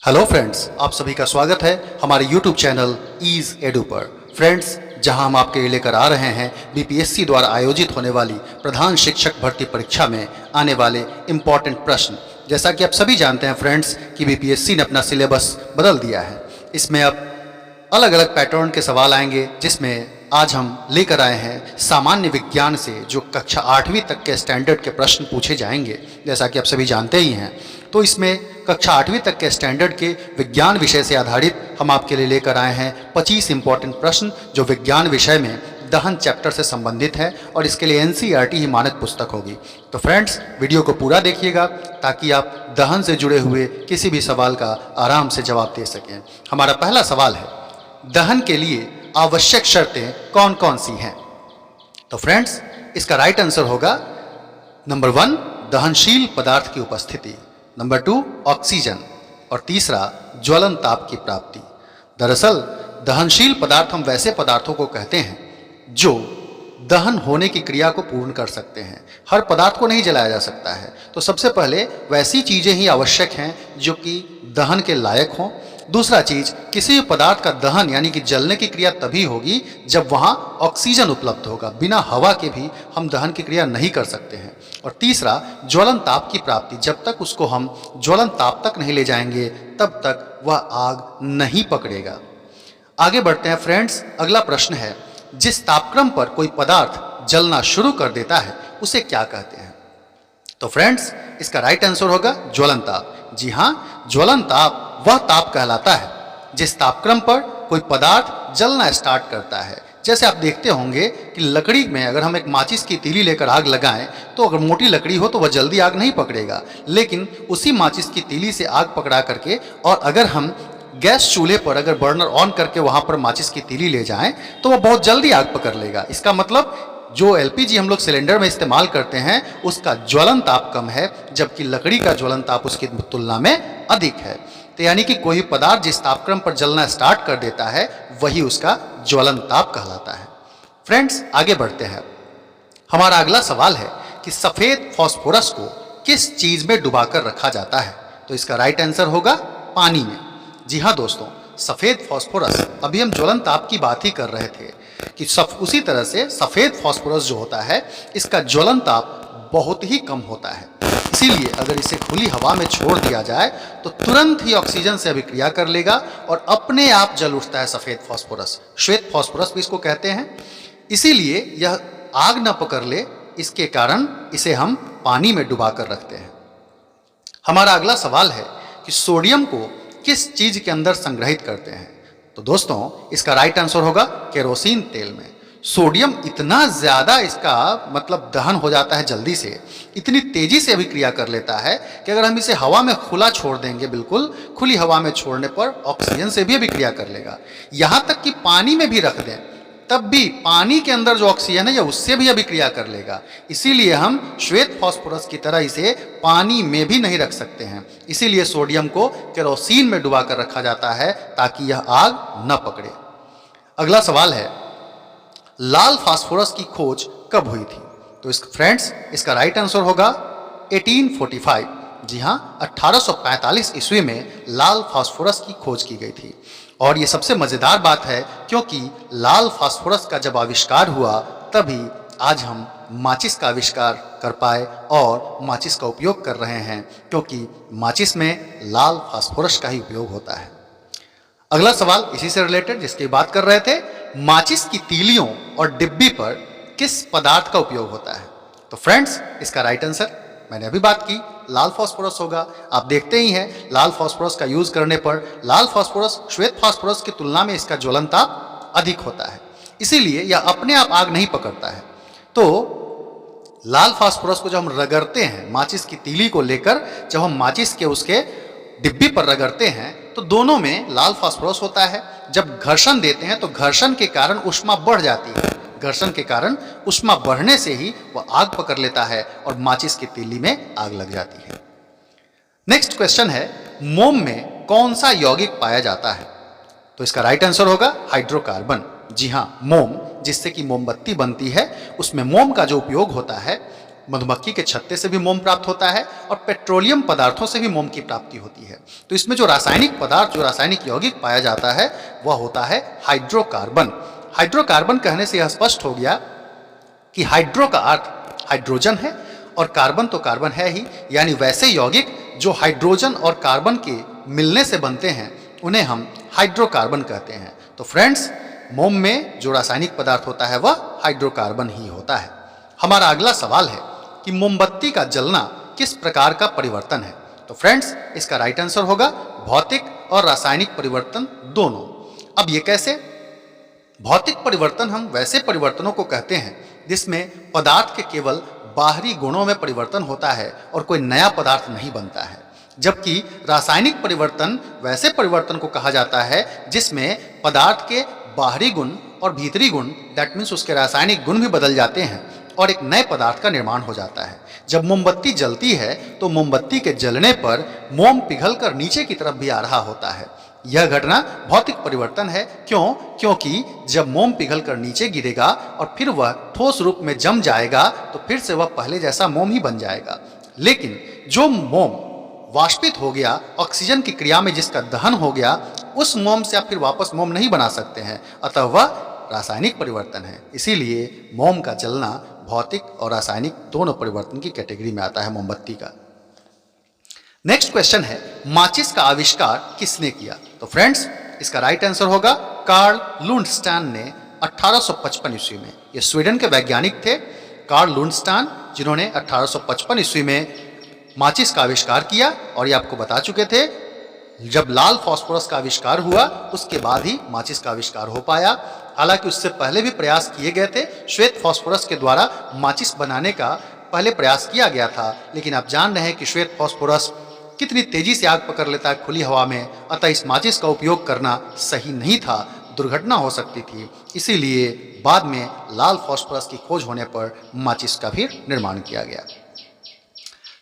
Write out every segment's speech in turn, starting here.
Hello friends, आप सभी का स्वागत है हमारे YouTube चैनल ईज एडू पर। फ्रेंड्स, जहां हम आपके लिए लेकर आ रहे हैं बीपीएससी द्वारा आयोजित होने वाली प्रधान शिक्षक भर्ती परीक्षा में आने वाले इम्पॉर्टेंट प्रश्न। जैसा कि आप सभी जानते हैं फ्रेंड्स कि बीपीएससी ने अपना सिलेबस बदल दिया है। इसमें अब अलग अलग पैटर्न के सवाल आएंगे, जिसमें आज हम लेकर आए हैं सामान्य विज्ञान से जो कक्षा 8वीं तक के स्टैंडर्ड के प्रश्न पूछे जाएंगे। जैसा कि आप सभी जानते ही हैं, तो इसमें कक्षा 8वीं तक के स्टैंडर्ड के विज्ञान विषय से आधारित हम आपके लिए लेकर आए हैं 25 इंपॉर्टेंट प्रश्न, जो विज्ञान विषय में दहन चैप्टर से संबंधित है और इसके लिए एनसीईआरटी ही मानक पुस्तक होगी। तो फ्रेंड्स, वीडियो को पूरा देखिएगा ताकि आप दहन से जुड़े हुए किसी भी सवाल का आराम से जवाब दे सकें। हमारा पहला सवाल है, दहन के लिए आवश्यक शर्तें कौन कौन सी हैं? तो फ्रेंड्स, इसका राइट आंसर होगा नंबर 1 दहनशील पदार्थ की उपस्थिति, नंबर 2 ऑक्सीजन और तीसरा ज्वलन ताप की प्राप्ति। दरअसल दहनशील पदार्थ हम वैसे पदार्थों को कहते हैं जो दहन होने की क्रिया को पूर्ण कर सकते हैं। हर पदार्थ को नहीं जलाया जा सकता है, तो सबसे पहले वैसी चीजें ही आवश्यक हैं जो कि दहन के लायक हों। दूसरा चीज, किसी भी पदार्थ का दहन यानी कि जलने की क्रिया तभी होगी जब वहां ऑक्सीजन उपलब्ध होगा। बिना हवा के भी हम दहन की क्रिया नहीं कर सकते हैं। और तीसरा ज्वलन ताप की प्राप्ति, जब तक उसको हम ज्वलन ताप तक नहीं ले जाएंगे तब तक वह आग नहीं पकड़ेगा। आगे बढ़ते हैं फ्रेंड्स। अगला प्रश्न है, जिस तापक्रम पर कोई पदार्थ जलना शुरू कर देता है उसे क्या कहते हैं? तो फ्रेंड्स, इसका राइट आंसर होगा ज्वलन ताप। जी हाँ, ज्वलन ताप वह ताप कहलाता है जिस तापक्रम पर कोई पदार्थ जलना स्टार्ट करता है। जैसे आप देखते होंगे कि लकड़ी में अगर हम एक माचिस की तीली लेकर आग लगाएं तो अगर मोटी लकड़ी हो तो वह जल्दी आग नहीं पकड़ेगा, लेकिन उसी माचिस की तीली से आग पकड़ा करके और अगर हम गैस चूल्हे पर अगर बर्नर ऑन करके वहां पर माचिस की तीली ले जाएं तो वह बहुत जल्दी आग पकड़ लेगा। इसका मतलब जो एलपीजी हम लोग सिलेंडर में इस्तेमाल करते हैं उसका ज्वलन ताप कम है, जबकि लकड़ी का ज्वलन ताप उसकी तुलना में अधिक है। तो यानी कि कोई पदार्थ जिस तापक्रम पर जलना स्टार्ट कर देता है वही उसका ज्वलन ताप कहलाता है। फ्रेंड्स, आगे बढ़ते हैं। हमारा अगला सवाल है कि सफेद फास्फोरस को किस चीज में डुबाकर रखा जाता है? तो इसका राइट आंसर होगा पानी में। जी हाँ दोस्तों, सफेद फास्फोरस, अभी हम ज्वलन ताप की बात ही कर रहे थे कि उसी तरह से सफेद फास्फोरस जो होता है इसका ज्वलन ताप बहुत ही कम होता है। इसीलिए अगर इसे खुली हवा में छोड़ दिया जाए तो तुरंत ही ऑक्सीजन से अभिक्रिया कर लेगा और अपने आप जल उठता है सफेद फास्फोरस। श्वेत फास्फोरस भी इसको कहते हैं। इसीलिए यह आग न पकड़ ले, इसके कारण इसे हम पानी में डुबा कर रखते हैं। हमारा अगला सवाल है कि सोडियम को किस चीज के अंदर संग्रहित करते हैं? तो दोस्तों, इसका राइट आंसर होगा केरोसिन तेल में। सोडियम इतना ज्यादा इसका मतलब दहन हो जाता है जल्दी से, इतनी तेजी से अभिक्रिया कर लेता है कि अगर हम इसे हवा में खुला छोड़ देंगे, बिल्कुल खुली हवा में छोड़ने पर ऑक्सीजन से भी अभिक्रिया कर लेगा। यहां तक कि पानी में भी रख दें तब भी पानी के अंदर जो ऑक्सीजन है या उससे भी अभिक्रिया कर लेगा। इसीलिए हम श्वेत फास्फोरस की तरह इसे पानी में भी नहीं रख सकते हैं। इसीलिए सोडियम को केरोसिन में डुबा कर रखा जाता है ताकि यह आग न पकड़े। अगला सवाल है, लाल फास्फोरस की खोज कब हुई थी? तो फ्रेंड्स, इसका राइट आंसर होगा 1845। जी हाँ, 1845 ईस्वी में लाल फास्फोरस की खोज की गई थी। और ये सबसे मजेदार बात है क्योंकि लाल फास्फोरस का जब आविष्कार हुआ तभी आज हम माचिस का आविष्कार कर पाए और माचिस का उपयोग कर रहे हैं, क्योंकि माचिस में लाल फास्फोरस का ही उपयोग होता है। अगला सवाल इसी से रिलेटेड जिसकी बात कर रहे थे, माचिस की तीलियों और डिब्बी पर किस पदार्थ का उपयोग होता है? तो फ्रेंड्स, इसका राइट आंसर मैंने अभी बात की, लाल फास्फोरस होगा। आप देखते ही हैं लाल फास्फोरस का यूज करने पर लाल फास्फोरस श्वेत फास्फोरस की तुलना में इसका ज्वलन ताप अधिक होता है, इसीलिए यह अपने आप आग नहीं पकड़ता है। तो लाल फास्फोरस को जब हम रगड़ते हैं माचिस की तीली को लेकर, जब हम माचिस के उसके डिब्बी पर रगड़ते हैं तो दोनों में लाल फास्फोरस होता है। जब घर्षण देते हैं तो घर्षण के कारण ऊष्मा बढ़ जाती है। घर्षण के कारण ऊष्मा बढ़ने से ही वह आग पकड़ लेता है और माचिस की तीली में आग लग जाती है। नेक्स्ट क्वेश्चन है, मोम में कौन सा यौगिक पाया जाता है? तो इसका राइट आंसर होगा हाइड्रोकार्बन। जी हाँ, मोम जिससे कि मोमबत्ती बनती है उसमें मोम का जो उपयोग होता है मधुमक्खी के छत्ते से भी मोम प्राप्त होता है और पेट्रोलियम पदार्थों से भी मोम की प्राप्ति होती है। तो इसमें जो रासायनिक पदार्थ, जो रासायनिक यौगिक पाया जाता है वह होता है हाइड्रोकार्बन। हाइड्रोकार्बन कहने से यह स्पष्ट हो गया कि हाइड्रो का अर्थ हाइड्रोजन है और कार्बन तो कार्बन है ही, यानी वैसे यौगिक जो हाइड्रोजन और कार्बन के मिलने से बनते हैं उन्हें हम हाइड्रोकार्बन कहते हैं। तो फ्रेंड्स, मोम में जो रासायनिक पदार्थ होता है वह हाइड्रोकार्बन ही होता है। हमारा अगला सवाल है कि मोमबत्ती का जलना किस प्रकार का परिवर्तन है। तो फ्रेंड्स, इसका राइट आंसर होगा भौतिक और रासायनिक परिवर्तन दोनों। अब ये कैसे? भौतिक परिवर्तन हम वैसे परिवर्तनों को कहते हैं जिसमें पदार्थ के केवल बाहरी गुणों में परिवर्तन होता है और कोई नया पदार्थ नहीं बनता है। जबकि रासायनिक परिवर्तन वैसे परिवर्तन को कहा जाता है जिसमें पदार्थ के बाहरी गुण और भीतरी गुण, दैट मीन्स उसके रासायनिक गुण भी बदल जाते हैं और एक नए पदार्थ का निर्माण हो जाता है। जब मोमबत्ती जलती है तो मोमबत्ती के जलने पर मोम पिघलकर नीचे की तरफ भी आ रहा होता है। यह घटना भौतिक परिवर्तन है। क्यों? क्योंकि जब मोम पिघलकर नीचे गिरेगा और फिर वह ठोस रूप में जम जाएगा तो फिर से वह पहले जैसा मोम ही बन जाएगा। लेकिन जो मोम वाष्पित हो गया, ऑक्सीजन की क्रिया में जिसका दहन हो गया, उस मोम से आप फिर वापस मोम नहीं बना सकते हैं, अतः वह रासायनिक परिवर्तन है। इसीलिए मोम का जलना भौतिक और रासायनिक दोनों परिवर्तन की कैटेगरी में आता है मोमबत्ती का। नेक्स्ट क्वेश्चन है, माचिस का आविष्कार किसने किया? तो फ्रेंड्स, इसका राइट आंसर होगा कार्ल लुंडस्टैन ने 1855 ईस्वी में। ये स्वीडन के वैज्ञानिक थे कार्ल लुंडस्टैन, जिन्होंने 1855 ईस्वी में माचिस का आविष्कार किया। और ये आपको बता चुके थे, जब लाल फास्फोरस का आविष्कार हुआ उसके बाद ही माचिस का आविष्कार हो पाया। हालांकि उससे पहले भी प्रयास किए गए थे, श्वेत फास्फोरस के द्वारा माचिस बनाने का पहले प्रयास किया गया था, लेकिन आप जान रहे हैं कि श्वेत फास्फोरस कितनी तेजी से आग पकड़ लेता है खुली हवा में, अतः इस माचिस का उपयोग करना सही नहीं था, दुर्घटना हो सकती थी। इसीलिए बाद में लाल फास्फोरस की खोज होने पर माचिस का भी निर्माण किया गया।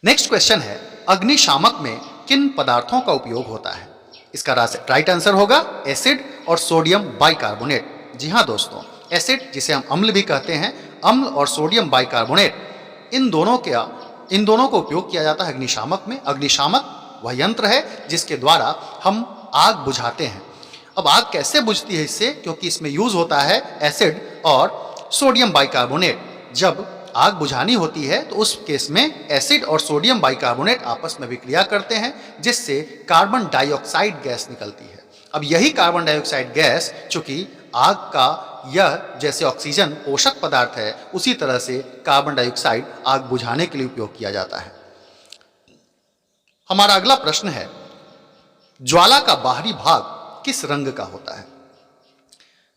नेक्स्ट क्वेश्चन है, अग्निशामक में किन पदार्थों का उपयोग होता है? इसका राइट आंसर होगा एसिड और सोडियम बाइकार्बोनेट। जी हाँ दोस्तों, एसिड जिसे हम अम्ल भी कहते हैं, अम्ल और सोडियम बाइकार्बोनेट, इन दोनों को उपयोग किया जाता है अग्निशामक में। अग्निशामक वह यंत्र है जिसके द्वारा हम आग बुझाते हैं। अब आग कैसे बुझती है इससे? क्योंकि इसमें यूज होता है एसिड और सोडियम बाइकार्बोनेट। जब आग बुझानी होती है तो उस केस में एसिड और सोडियम बाइकार्बोनेट आपस में विक्रिया करते हैं, जिससे कार्बन डाइऑक्साइड गैस निकलती है। अब यही कार्बन डाइऑक्साइड गैस, चूंकि आग का यह जैसे ऑक्सीजन पोषक पदार्थ है, उसी तरह से कार्बन डाइऑक्साइड आग बुझाने के लिए उपयोग किया जाता है। हमारा अगला प्रश्न है, ज्वाला का बाहरी भाग किस रंग का होता है?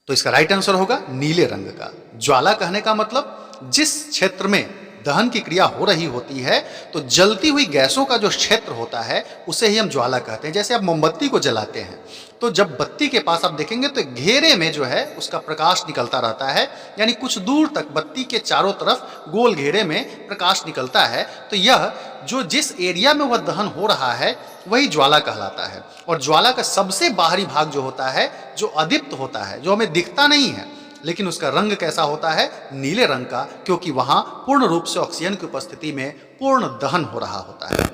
तो इसका राइट आंसर होगा नीले रंग का। ज्वाला कहने का मतलब जिस क्षेत्र में दहन की क्रिया हो रही होती है, तो जलती हुई गैसों का जो क्षेत्र होता है उसे ही हम ज्वाला कहते हैं। जैसे आप मोमबत्ती को जलाते हैं तो जब बत्ती के पास आप देखेंगे तो एक घेरे में जो है उसका प्रकाश निकलता रहता है, यानी कुछ दूर तक बत्ती के चारों तरफ गोल घेरे में प्रकाश निकलता है। तो यह जो जिस एरिया में वह दहन हो रहा है वही ज्वाला कहलाता है। और ज्वाला का सबसे बाहरी भाग जो होता है, जो अदीप्त होता है, जो हमें दिखता नहीं है, लेकिन उसका रंग कैसा होता है? नीले रंग का, क्योंकि वहां पूर्ण रूप से ऑक्सीजन की उपस्थिति में पूर्ण दहन हो रहा होता है।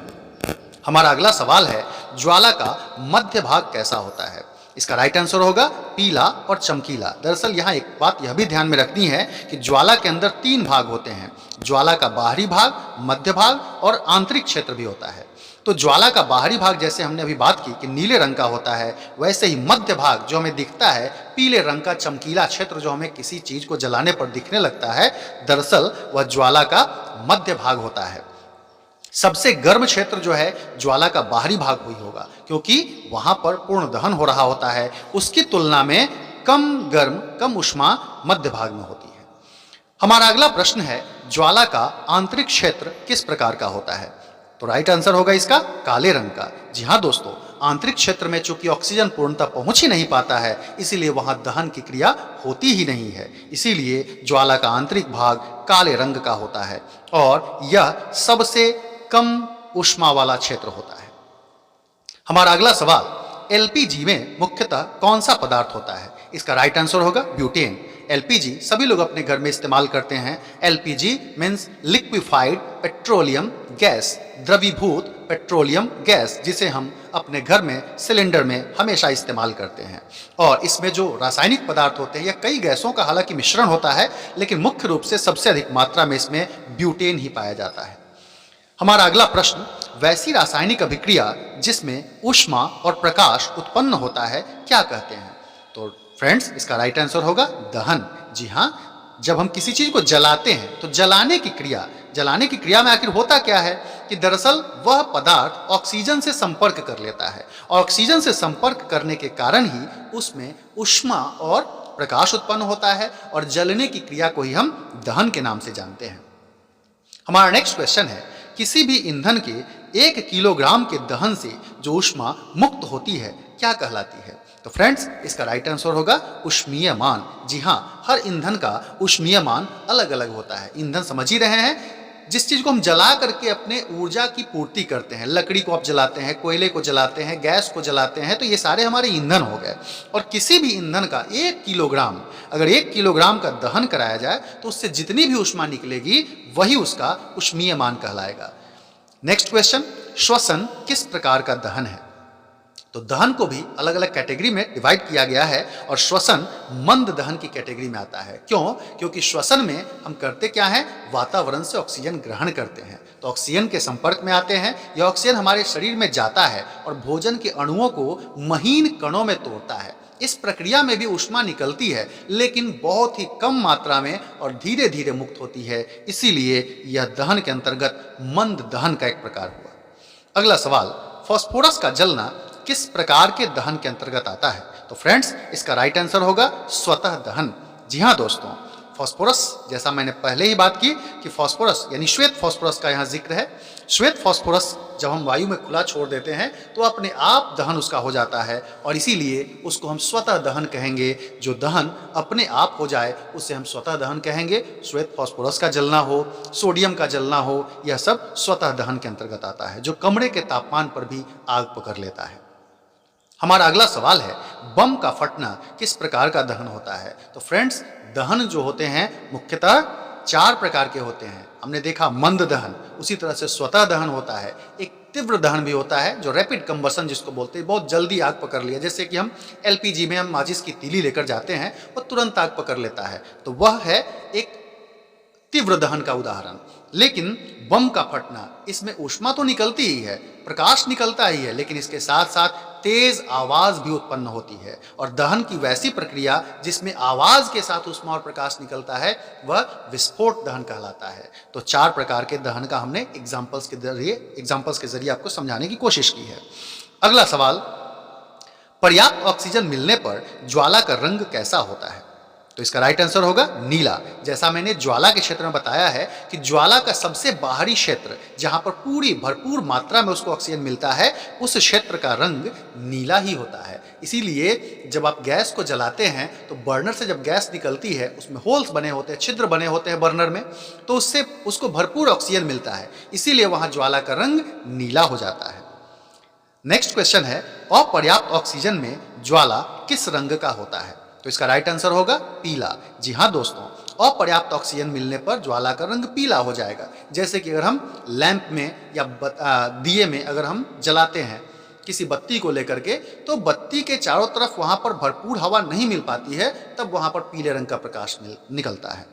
हमारा अगला सवाल है, ज्वाला का मध्य भाग कैसा होता है? इसका राइट आंसर होगा पीला और चमकीला। दरअसल यहाँ एक बात यह भी ध्यान में रखनी है कि ज्वाला के अंदर 3 भाग होते हैं। ज्वाला का बाहरी भाग, मध्य भाग और आंतरिक क्षेत्र भी होता है। तो ज्वाला का बाहरी भाग जैसे हमने अभी बात की कि नीले रंग का होता है, वैसे ही मध्य भाग जो हमें दिखता है पीले रंग का चमकीला क्षेत्र, जो हमें किसी चीज को जलाने पर दिखने लगता है, दरअसल वह ज्वाला का मध्य भाग होता है। सबसे गर्म क्षेत्र जो है ज्वाला का बाहरी भाग हुई होगा, क्योंकि वहां पर पूर्ण दहन हो रहा होता है। उसकी तुलना में कम गर्म, कम उष्मा मध्य भाग में होती है। हमारा अगला प्रश्न है, ज्वाला का आंतरिक क्षेत्र किस प्रकार का होता है? तो राइट आंसर होगा इसका काले रंग का। जी हाँ दोस्तों, आंतरिक क्षेत्र में चूंकि ऑक्सीजन पूर्णतः पहुंच ही नहीं पाता है, इसीलिए वहां दहन की क्रिया होती ही नहीं है। इसीलिए ज्वाला का आंतरिक भाग काले रंग का होता है और यह सबसे कम ऊष्मा वाला क्षेत्र होता है। हमारा अगला सवाल, एलपीजी में मुख्यतः कौन सा पदार्थ होता है? इसका राइट आंसर होगा ब्यूटेन। एलपीजी सभी लोग अपने घर में इस्तेमाल करते हैं। LPG means liquefied petroleum gas, द्रवीभूत पेट्रोलियम गैस, जिसे हम अपने घर में सिलेंडर में हमेशा इस्तेमाल करते हैं। और इसमें जो रासायनिक पदार्थ होते हैं या कई गैसों का हालांकि मिश्रण होता है, लेकिन मुख्य रूप से सबसे अधिक मात्रा में इसमें ब्यूटेन ही पाया जाता है। हमारा अगला प्रश्न, वैसी रासायनिक अभिक्रिया जिसमें ऊष्मा और प्रकाश उत्पन्न होता है क्या कहते हैं? तो फ्रेंड्स, इसका राइट आंसर होगा दहन। जी हाँ, जब हम किसी चीज को जलाते हैं तो जलाने की क्रिया में आखिर होता क्या है कि दरअसल वह पदार्थ ऑक्सीजन से संपर्क कर लेता है। ऑक्सीजन से संपर्क करने के कारण ही उसमें ऊष्मा और प्रकाश उत्पन्न होता है, और जलने की क्रिया को ही हम दहन के नाम से जानते हैं। हमारा नेक्स्ट क्वेश्चन है, किसी भी ईंधन के 1 किलोग्राम के दहन से जो ऊष्मा मुक्त होती है क्या कहलाती है? तो फ्रेंड्स, इसका राइट आंसर होगा ऊष्मीय मान। जी हाँ, हर ईंधन का ऊष्मीय मान अलग अलग होता है। ईंधन समझ ही रहे हैं, जिस चीज को हम जला करके अपने ऊर्जा की पूर्ति करते हैं। लकड़ी को आप जलाते हैं, कोयले को जलाते हैं, गैस को जलाते हैं, तो ये सारे हमारे ईंधन हो गए। और किसी भी ईंधन का 1 किलोग्राम, अगर 1 किलोग्राम का दहन कराया जाए तो उससे जितनी भी ऊष्मा निकलेगी वही उसका ऊष्मीय मान कहलाएगा। नेक्स्ट क्वेश्चन, श्वसन किस प्रकार का दहन है? तो दहन को भी अलग अलग कैटेगरी में डिवाइड किया गया है, और श्वसन मंद दहन की कैटेगरी में आता है। क्यों? क्योंकि श्वसन में हम करते क्या है, वातावरण से ऑक्सीजन ग्रहण करते हैं, तो ऑक्सीजन के संपर्क में आते हैं। यह ऑक्सीजन हमारे शरीर में जाता है और भोजन के अणुओं को महीन कणों में तोड़ता है। इस प्रक्रिया में भी ऊष्मा निकलती है, लेकिन बहुत ही कम मात्रा में और धीरे धीरे मुक्त होती है, इसीलिए यह दहन के अंतर्गत मंद दहन का एक प्रकार हुआ। अगला सवाल, फास्फोरस का जलना किस प्रकार के दहन के अंतर्गत आता है? तो फ्रेंड्स, इसका राइट आंसर होगा स्वतः दहन। जी हाँ दोस्तों, फास्फोरस, जैसा मैंने पहले ही बात की कि फास्फोरस यानी श्वेत फास्फोरस का यहाँ जिक्र है। श्वेत फास्फोरस जब हम वायु में खुला छोड़ देते हैं तो अपने आप दहन उसका हो जाता है, और इसीलिए उसको हम स्वतः दहन कहेंगे। जो दहन अपने आप हो जाए उसे हम स्वतः दहन कहेंगे। श्वेत फास्फोरस का जलना हो, सोडियम का जलना हो, यह सब स्वतः दहन के अंतर्गत आता है, जो कमरे के तापमान पर भी आग पकड़ लेता है। हमारा अगला सवाल है, बम का फटना किस प्रकार का दहन होता है? तो फ्रेंड्स, दहन जो होते हैं मुख्यतः 4 प्रकार के होते हैं। हमने देखा मंद दहन, उसी तरह से स्वतः दहन होता है, एक तीव्र दहन भी होता है जो रैपिड कंबसन जिसको बोलते हैं, बहुत जल्दी आग पकड़ लिया, जैसे कि हम एलपीजी में हम माचिस की तीली लेकर जाते हैं वो तुरंत आग पकड़ लेता है, तो वह है एक तीव्र दहन का उदाहरण। लेकिन बम का फटना, इसमें ऊष्मा तो निकलती ही है, प्रकाश निकलता ही है, लेकिन इसके साथ साथ तेज आवाज भी उत्पन्न होती है। और दहन की वैसी प्रक्रिया जिसमें आवाज के साथ ऊष्मा और प्रकाश निकलता है वह विस्फोट दहन कहलाता है। तो 4 प्रकार के दहन का हमने एग्जाम्पल्स के जरिए आपको समझाने की कोशिश की है। अगला सवाल, पर्याप्त ऑक्सीजन मिलने पर ज्वाला का रंग कैसा होता है? तो इसका राइट आंसर होगा नीला। जैसा मैंने ज्वाला के क्षेत्र में बताया है कि ज्वाला का सबसे बाहरी क्षेत्र जहां पर पूरी भरपूर मात्रा में उसको ऑक्सीजन मिलता है, उस क्षेत्र का रंग नीला ही होता है। इसीलिए जब आप गैस को जलाते हैं तो बर्नर से जब गैस निकलती है उसमें होल्स बने होते हैं, छिद्र बने होते हैं बर्नर में, तो उससे उसको भरपूर ऑक्सीजन मिलता है, इसीलिए वहां ज्वाला का रंग नीला हो जाता है। नेक्स्ट क्वेश्चन है, अपर्याप्त ऑक्सीजन में ज्वाला किस रंग का होता है? तो इसका राइट आंसर होगा पीला। जी हाँ दोस्तों, अपर्याप्त ऑक्सीजन मिलने पर ज्वाला का रंग पीला हो जाएगा। जैसे कि अगर हम लैंप में या दिए में अगर हम जलाते हैं किसी बत्ती को लेकर के, तो बत्ती के चारों तरफ वहां पर भरपूर हवा नहीं मिल पाती है, तब वहां पर पीले रंग का प्रकाश निकलता है।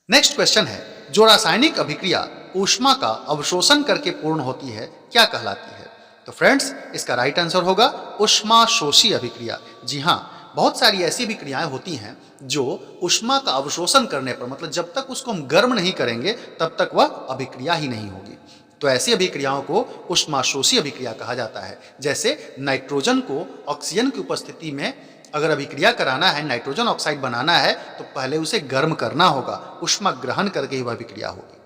नेक्स्ट क्वेश्चन है, जो रासायनिक अभिक्रिया ऊष्मा का अवशोषण करके पूर्ण होती है क्या कहलाती है? तो फ्रेंड्स, इसका राइट आंसर होगा ऊष्माशोषी अभिक्रिया। जी हाँ, बहुत सारी ऐसी भी क्रियाएं होती हैं जो ऊष्मा का अवशोषण करने पर, मतलब जब तक उसको हम गर्म नहीं करेंगे तब तक वह अभिक्रिया ही नहीं होगी। तो ऐसी अभिक्रियाओं को ऊष्माशोषी अभिक्रिया कहा जाता है। जैसे नाइट्रोजन को ऑक्सीजन की उपस्थिति में अगर अभिक्रिया कराना है, नाइट्रोजन ऑक्साइड बनाना है, तो पहले उसे गर्म करना होगा, ऊष्मा ग्रहण करके ही वह अभिक्रिया होगी।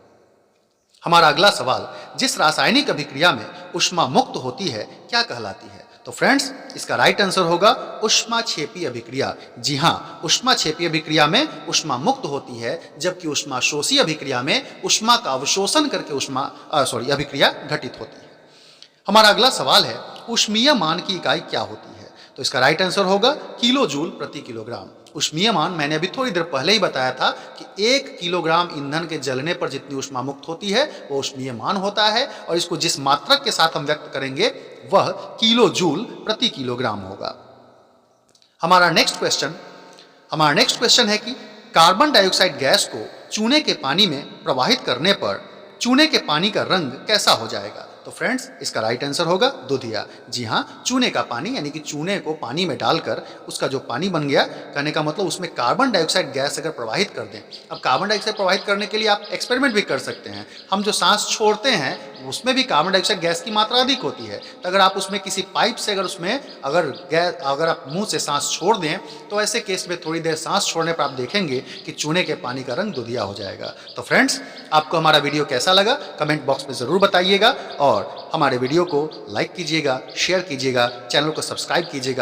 हमारा अगला सवाल, जिस रासायनिक अभिक्रिया में ऊष्मा मुक्त होती है क्या कहलाती है? तो फ्रेंड्स, इसका राइट आंसर होगा ऊष्माक्षेपी अभिक्रिया। जी हाँ, ऊष्माक्षेपी अभिक्रिया में ऊष्मा मुक्त होती है, जबकि ऊष्माशोषी अभिक्रिया में ऊष्मा का अवशोषण करके अभिक्रिया घटित होती है। हमारा अगला सवाल है, ऊष्मीय मान की इकाई क्या होती है? तो इसका राइट आंसर होगा किलो जूल प्रति किलोग्राम। ऊष्मीयमान मैंने अभी थोड़ी देर पहले ही बताया था कि 1 किलोग्राम ईंधन के जलने पर जितनी ऊष्मा मुक्त होती है वो ऊष्मीयमान होता है, और इसको जिस मात्रक के साथ हम व्यक्त करेंगे वह किलो जूल प्रति किलोग्राम होगा। हमारा नेक्स्ट क्वेश्चन है कि कार्बन डाइऑक्साइड गैस को चूने के पानी में प्रवाहित करने पर चूने के पानी का रंग कैसा हो जाएगा? तो फ्रेंड्स, इसका राइट आंसर होगा दूधिया। जी हाँ, चूने का पानी यानी कि चूने को पानी में डालकर उसका जो पानी बन गया, कहने का मतलब उसमें कार्बन डाइऑक्साइड गैस अगर प्रवाहित कर दें। अब कार्बन डाइऑक्साइड प्रवाहित करने के लिए आप एक्सपेरिमेंट भी कर सकते हैं। हम जो सांस छोड़ते हैं उसमें भी कार्बन डाइऑक्साइड गैस की मात्रा अधिक होती है, तो अगर आप उसमें किसी पाइप से अगर आप मुंह से सांस छोड़ दें तो ऐसे केस में थोड़ी देर सांस छोड़ने पर आप देखेंगे कि चूने के पानी का रंग दूधिया हो जाएगा। तो फ्रेंड्स, आपको हमारा वीडियो कैसा लगा कमेंट बॉक्स में ज़रूर बताइएगा, और हमारे वीडियो को लाइक कीजिएगा, शेयर कीजिएगा, चैनल को सब्सक्राइब कीजिएगा।